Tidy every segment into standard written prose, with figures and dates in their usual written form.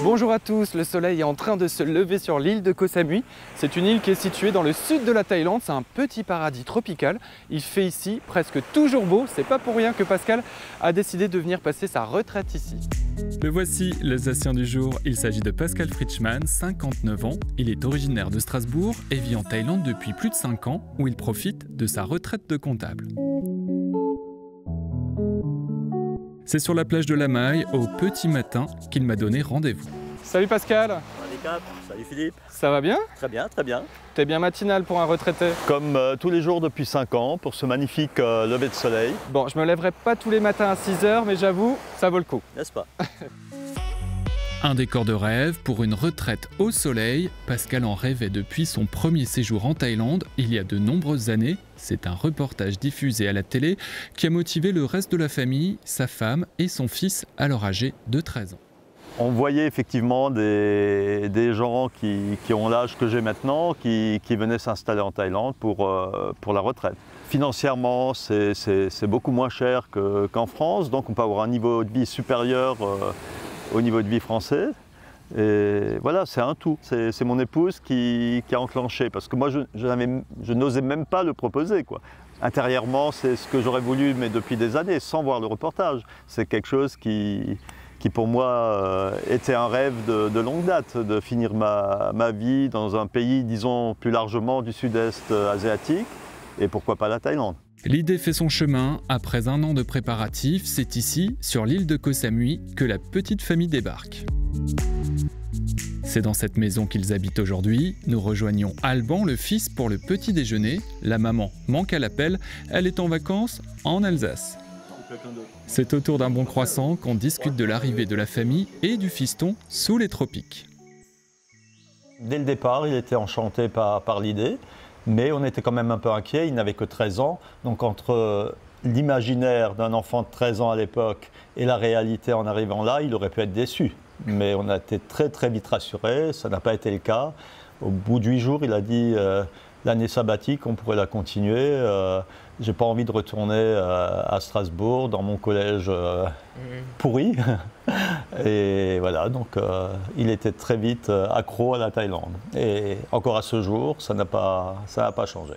Bonjour à tous, le soleil est en train de se lever sur l'île de Koh Samui. C'est une île qui est située dans le sud de la Thaïlande, c'est un petit paradis tropical. Il fait ici presque toujours beau, c'est pas pour rien que Pascal a décidé de venir passer sa retraite ici. Le voici, l'Alsacien du jour. Il s'agit de Pascal Fritschmann, 59 ans. Il est originaire de Strasbourg et vit en Thaïlande depuis plus de 5 ans, où il profite de sa retraite de comptable. C'est sur la plage de la Maille, au petit matin, qu'il m'a donné rendez-vous. Salut Pascal. Salut Cap, salut Philippe. Ça va bien? Très bien, très bien. T'es bien matinal pour un retraité? Comme tous les jours depuis 5 ans, pour ce magnifique lever de soleil. Bon, je me lèverai pas tous les matins à 6 h, mais j'avoue, ça vaut le coup. N'est-ce pas? Un décor de rêve pour une retraite au soleil. Pascal en rêvait depuis son premier séjour en Thaïlande, il y a de nombreuses années. C'est un reportage diffusé à la télé qui a motivé le reste de la famille, sa femme et son fils, alors âgé de 13 ans. On voyait effectivement des gens qui ont l'âge que j'ai maintenant, qui venaient s'installer en Thaïlande pour la retraite. Financièrement, c'est beaucoup moins cher qu'en France, donc on peut avoir un niveau de vie supérieur au niveau de vie français. Et voilà, c'est un tout. C'est mon épouse qui a enclenché, parce que moi, je n'osais même pas le proposer, quoi. Intérieurement, c'est ce que j'aurais voulu, mais depuis des années, sans voir le reportage. C'est quelque chose qui pour moi, était un rêve de longue date, de finir ma vie dans un pays, disons, plus largement du sud-est asiatique, et pourquoi pas la Thaïlande. L'idée fait son chemin. Après un an de préparatifs, c'est ici, sur l'île de Koh Samui, que la petite famille débarque. C'est dans cette maison qu'ils habitent aujourd'hui. Nous rejoignons Alban, le fils, pour le petit déjeuner. La maman manque à l'appel, elle est en vacances en Alsace. C'est autour d'un bon croissant qu'on discute de l'arrivée de la famille et du fiston sous les tropiques. Dès le départ, il était enchanté par l'idée, mais on était quand même un peu inquiet. Il n'avait que 13 ans, donc entre l'imaginaire d'un enfant de 13 ans à l'époque et la réalité en arrivant là, il aurait pu être déçu. Mais on a été très vite rassurés, ça n'a pas été le cas. Au bout de 8 jours, il a dit l'année sabbatique, on pourrait la continuer. J'ai pas envie de retourner à Strasbourg, dans mon collège pourri. Et voilà, donc il était très vite accro à la Thaïlande. Et encore à ce jour, ça n'a pas changé.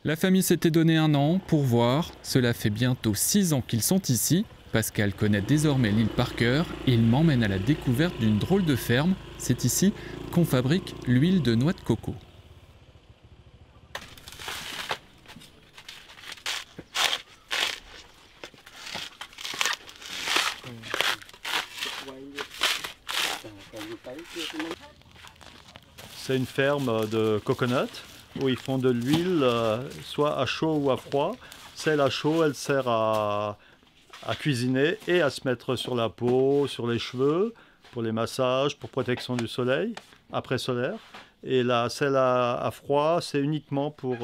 La famille s'était donné 1 an pour voir. Cela fait bientôt 6 ans qu'ils sont ici. Pascal connaît désormais l'île par cœur. Il m'emmène à la découverte d'une drôle de ferme. C'est ici qu'on fabrique l'huile de noix de coco. C'est une ferme de coconut où ils font de l'huile soit à chaud ou à froid. Celle à chaud, elle sert à cuisiner et à se mettre sur la peau, sur les cheveux, pour les massages, pour protection du soleil, après solaire. Et celle à froid, c'est uniquement pour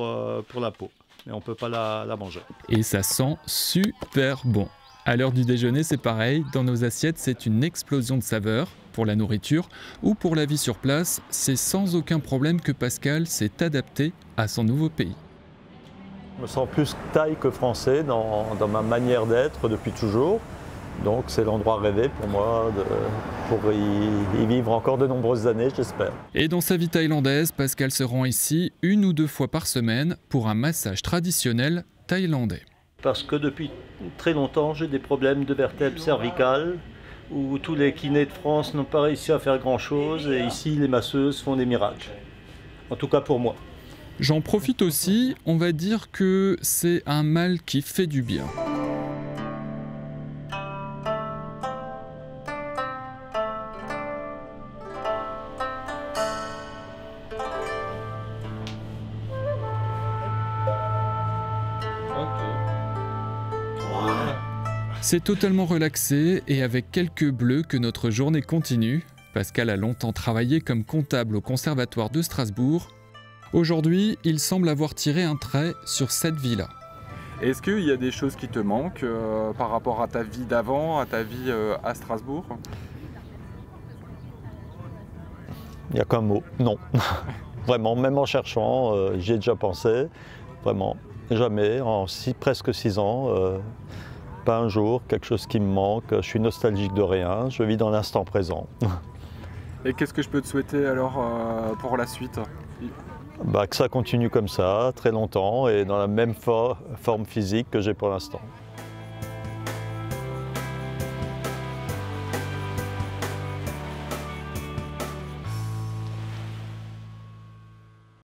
la peau. Mais on ne peut pas la manger. Et ça sent super bon. À l'heure du déjeuner, c'est pareil. Dans nos assiettes, c'est une explosion de saveurs. Pour la nourriture ou pour la vie sur place, c'est sans aucun problème que Pascal s'est adapté à son nouveau pays. Je me sens plus thaï que français dans ma manière d'être depuis toujours. Donc c'est l'endroit rêvé pour moi pour y vivre encore de nombreuses années, j'espère. Et dans sa vie thaïlandaise, Pascal se rend ici 1 ou 2 fois par semaine pour un massage traditionnel thaïlandais. Parce que depuis très longtemps, j'ai des problèmes de vertèbres cervicales où tous les kinés de France n'ont pas réussi à faire grand-chose et ici les masseuses font des miracles. En tout cas pour moi. J'en profite aussi, on va dire que c'est un mal qui fait du bien. C'est totalement relaxé et avec quelques bleus que notre journée continue. Pascal a longtemps travaillé comme comptable au Conservatoire de Strasbourg. Aujourd'hui, il semble avoir tiré un trait sur cette vie-là. Est-ce qu'il y a des choses qui te manquent par rapport à ta vie d'avant, à ta vie à Strasbourg? Il n'y a qu'un mot, non. Vraiment, même en cherchant, j'y ai déjà pensé. Vraiment, jamais, en presque 6 ans. Pas un jour, quelque chose qui me manque, je suis nostalgique de rien, je vis dans l'instant présent. Et qu'est-ce que je peux te souhaiter alors pour la suite? Que ça continue comme ça, très longtemps et dans la même forme physique que j'ai pour l'instant.